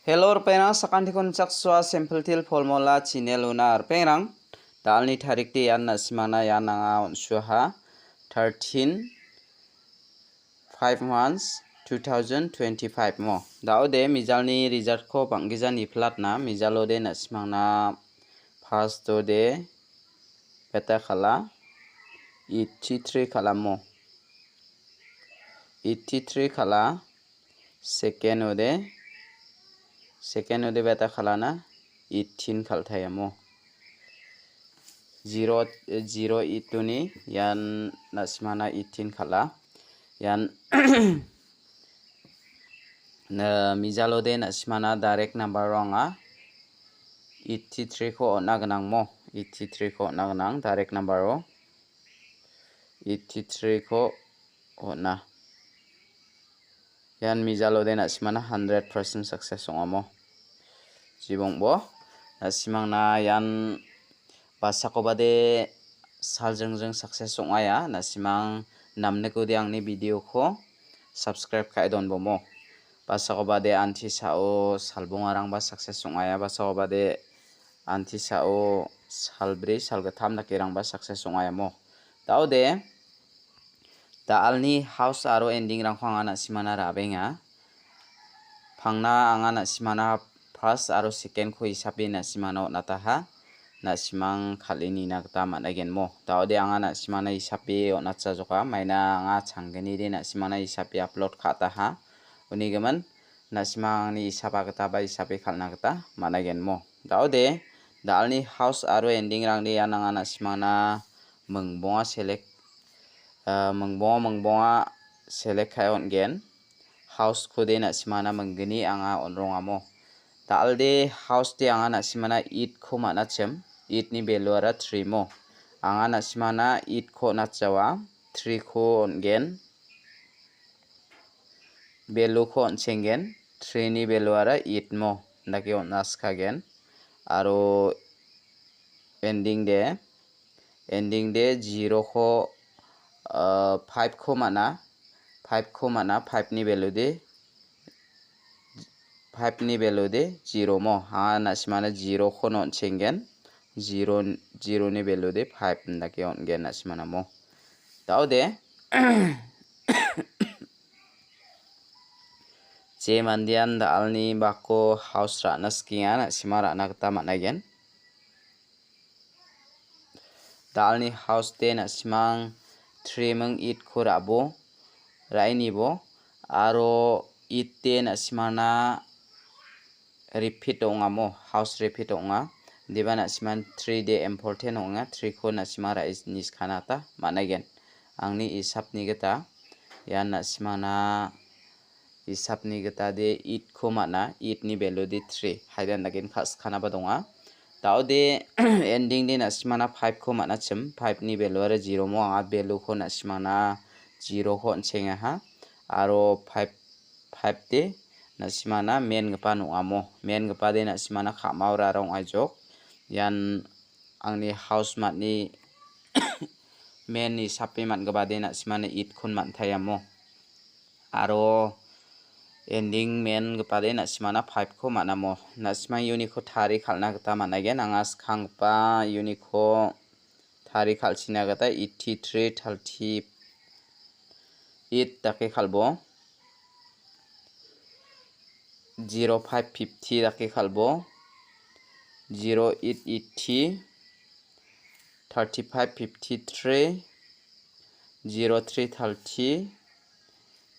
Hello penang sakanti kon chakswa simple til formula channel unar pengrang dalni tarik ti yan nasmana yan anga onsuha 13 5 months 2025 mo daude mijalni result ko banggijani flatna mijalode nasmana first de beta khala 83 khala mo 83 khala second ode beta khalana 18 khalthayamo 0 ituni yan nasmana 18 khala yan na mijalode nasmana direct number ronga 83 ko nagnang mo 83 ko nagnang direct number ro 83 ko ona yan mijalode nasmana 100% success ongamo jibongbo nasimangna yan basakobade saljeng success ongaya nasimang namne kodi angni video ko subscribe kaidon bomo basakobade anti sao salbungarang ba success ongaya basakobade anti sao salbri salgatham nakirang ba success ongaya mo daude daalni house aro ending rang khanga nasimana rabenga phangna anga nasimana first aro second ko hisabe nasimana nataha nasimang khalini nakta managen mo daude anga nasimana hisabe onatsa joka maina anga changgeni de nasimana hisabe upload khata ha unigaman nasimang ni hisaba kata ba hisabe khalna kata managen mo daude dalni house aro ending rang de anga nasimana mengbonga select mengbonga select khayon gen house khode nasimana menggeni anga onrongamo dalde house de anga nasimana it ko manachem it ni value ara 3 mo anga nasimana it ko nachawa 3 ko ongen value ko onsengen 3 ni value ara 8 mo ndaki onaskagen aro ending de 0 ko 5 ko mana 5 ni value de 0 mo ha nasimana 0 ko non chengen 0 ni value de 5 ndaki ongen nasimana mo daude je mandian dalni bako house ra naskinga nasimara nakta managen dalni house de nasimang 3 mung it khurabo rainibo aro it de nasimana repeat ongamo house repeat onga deba nasiman 3 de important onga 3 ko nasimara is khanata managen angni isapni geta yan nasimana isapni geta de it ko mana it ni value de 3 haidan nagen khas khana badonga daude ending de nasimana 5 ko mana chem 5 ni value ara 0 mo anga value ko nasimana 0 ko chenga ha aro 5 de nasimana main gpa nongamo main gpa de nasimana khamaura rong ajok yan angni house matni main ni sapi mat gba de nasimana it khun man thayamo aro ending main gpa de nasimana 5 ko manamo nasimang unit ko thari khalna gta managen anga khangpa unit ko thari khalchina gta 83 30 8 take khalbo 0550 take khalbo 0880 3553 0330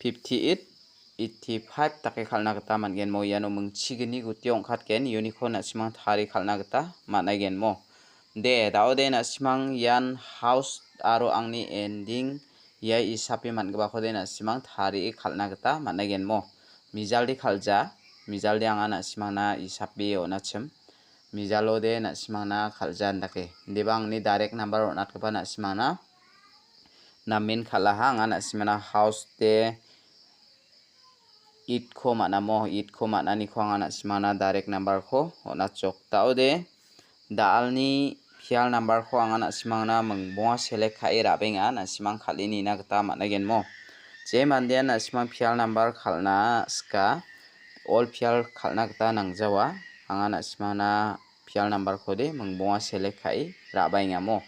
58 85 take khalna gta mangen mo yano mungchigini gutiong khatken uniko nasimang thari khalna gta managen mo de daude nasimang yan house aro angni ending yai isapi mangba khode nasimang thari khalna gta managen mo mijaldi khalja mijalde anga nasimang na isapi onachem mijalode nasimang na khalja ndake debang ni direct number onat kapa nasimang na namin khalaha anga nasimang na house de it ko mana ni khwanga nasimang na direct number ko onachok daude dalni fial number ko anga nasimang na mengbonga select khai rabenga nasimang khalini na gta managen mo je mandian nasimang fial number khalna ska all pial khalna gita nangjawa anga nasimangna pial number ko de mungbonga select khai rabaingamo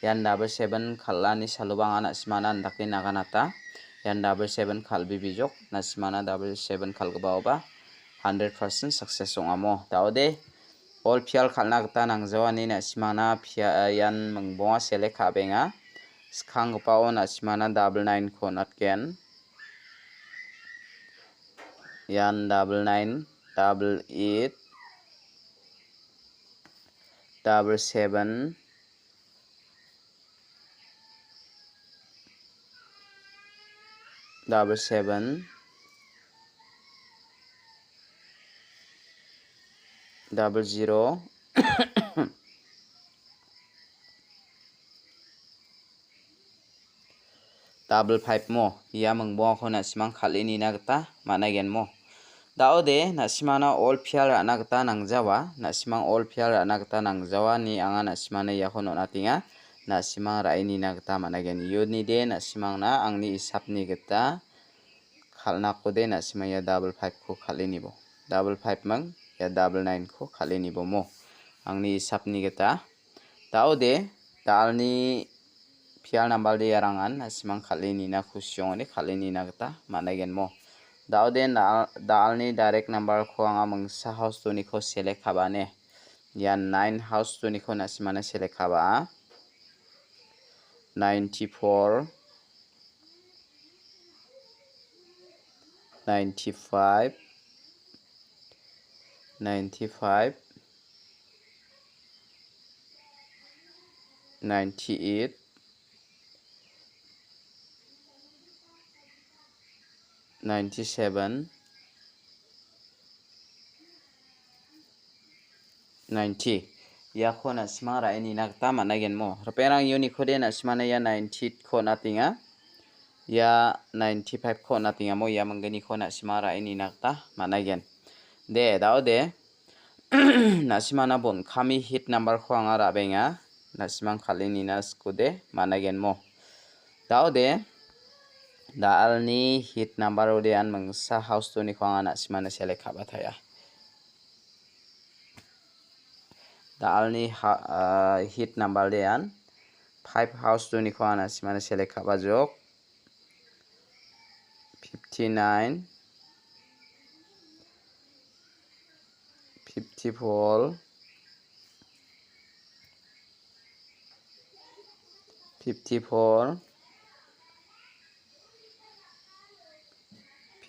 yan double 7 khalani salubang anga nasimangna andake naganata yan double 7 khalbi bijok nasimangna double 7 khalgbaoba 100% success ongamo daode all pial khalna gita nangjawa ni nasimangna yan mungbonga select khabenga skhanggpao nasimangna double 9 ko natken yan double 9 double 8 double 7 double 7 double 0 double 5 mo ya mungbonga ko nasimang khalini na gita managen mo daode nasimangna all pial rana gita nangjawa nasimang all pial rana gita nangjawa ni anga nasimangna yako nonatinga nasimang raini na gita managen yuni de nasimangna angni isapni gita khalna ko de nasimang ya double 5 ko khalini bo double 5 mang ya double 9 ko khalini bo mo angni isapni gita daode dalni pial number de yarangan nasimang khalini na khusyong ni khalini na gita managen mo daode dalni direct number ko anga mangsa house to ni ko select khabane yan 9 house to ni ko nasimangna select khaba 94 95 98 97 90 yako nasimang raini na gita managen mo reperang yuni ko de nasimangna ya 90 ko natinga ya 95 ko natinga mo ya manggani ko nasimang raini na gita managen de daode nasimangna bon kami hit number ko anga rabenga nasimang khalini na skude managen mo daode dalni hit number odean mangsa house to ni ko anga nasimangna select khabathaya dalni hit number dean 5 house to ni ko anga nasimangna select khabajok 59 54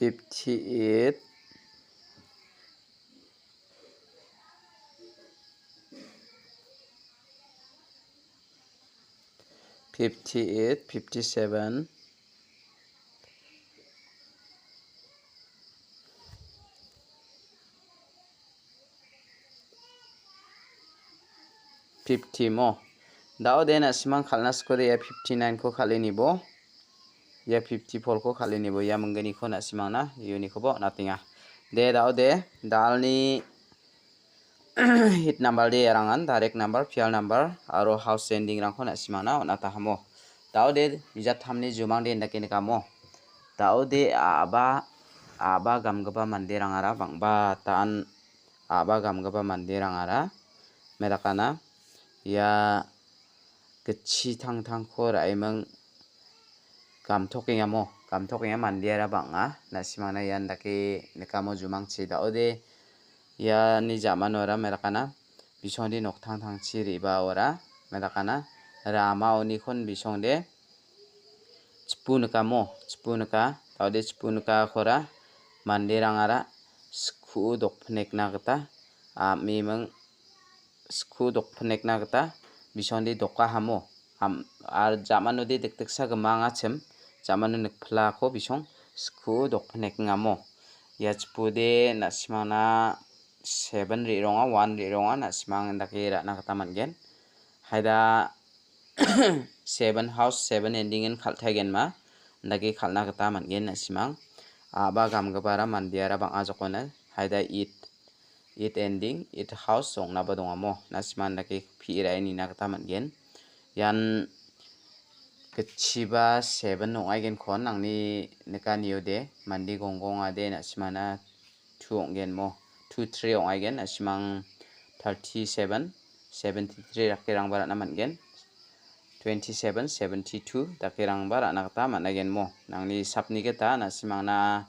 58 57 50 mo daode nasimang khalna skore ya 59 ko khalini bo ya 54 ko khalini bo ya manggani ko nasimangna yuni ko bo natinga de daode dalni hit number de yarangan direct number pial number aro house ending rangko nasimangna onatahamo daode bijat thamni jumang de ndakini kamo daode aba gamgaba mandirangara bangba tan aba gamgaba mandirangara merakana ya kecil tang ko raimang gamtokinga mo gamtokinga mandiara banga nasimangna yan dake nekamo jumangchi daode ya ni zaman ora merakana bisongdi noktang chi riba ora merakana rama oni kon bisongde chipunka daode chipunka khora mandirangara skhu dokpnek nagata mimang skhu dokpnek nagata bisongdi dokka hamo ar zaman odi dekteksa gemang achem zaman nekpla ko bisong skhu dokpnek ngamo ya chipude nasimangna 7 ri-ronga 1 ri-ronga nasimang ndake rakna kata mangen haida 7 house 7 ending in khalthagen ma ndake khalna kata mangen nasimang aba gamgabara mandiara banga jokona haida 8 ending 8 house songna badongamo nasimang ndake phirai ni na kata mangen yan keciba 7 nongai gen kon angni nekaniode mandi gonggong ade nasimana 2 onggen mo 2 3 ong aigen asimang 37 73 dakirang barat naman gen 27 72 dakirang barat nakata managen mo nangni sapni kita nasimang na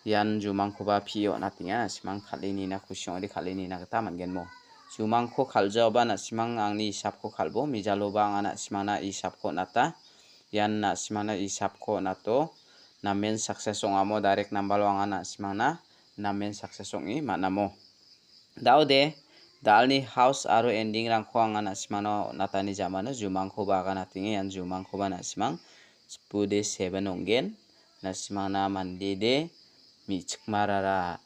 yan jumangko ba pio natinga simang khalini na kusyong di khalini na kita mangen mo jumangko khaljao ba nasimang angni isapko khalbo mijalo ba ang nasimang na isapko nata yan nasimang na isapko nato namen success ong amo direct nambal wang nasimang na namen success ong I manamo daude dalni house aro ending rangko ang nasimang no natani jamano jumangko ba ka natinga yan jumangko ba nasimang 10 7 onggen nasimang na mandede michikmarara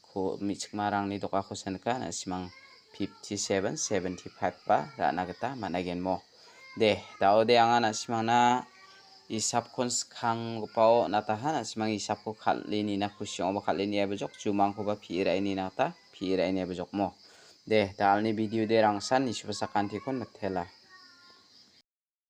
ko michikmarang ni doka khosanka nasimang 57 75 pa rana kita managen mo de daude ang nasimang na isap kon skang pao natahan nasimang isap ko khalini na kusyong ba khalini abjok jumangko ba phira ini nata phira ini abjok mo de dalni video de rangsan isupasakan tikon mathela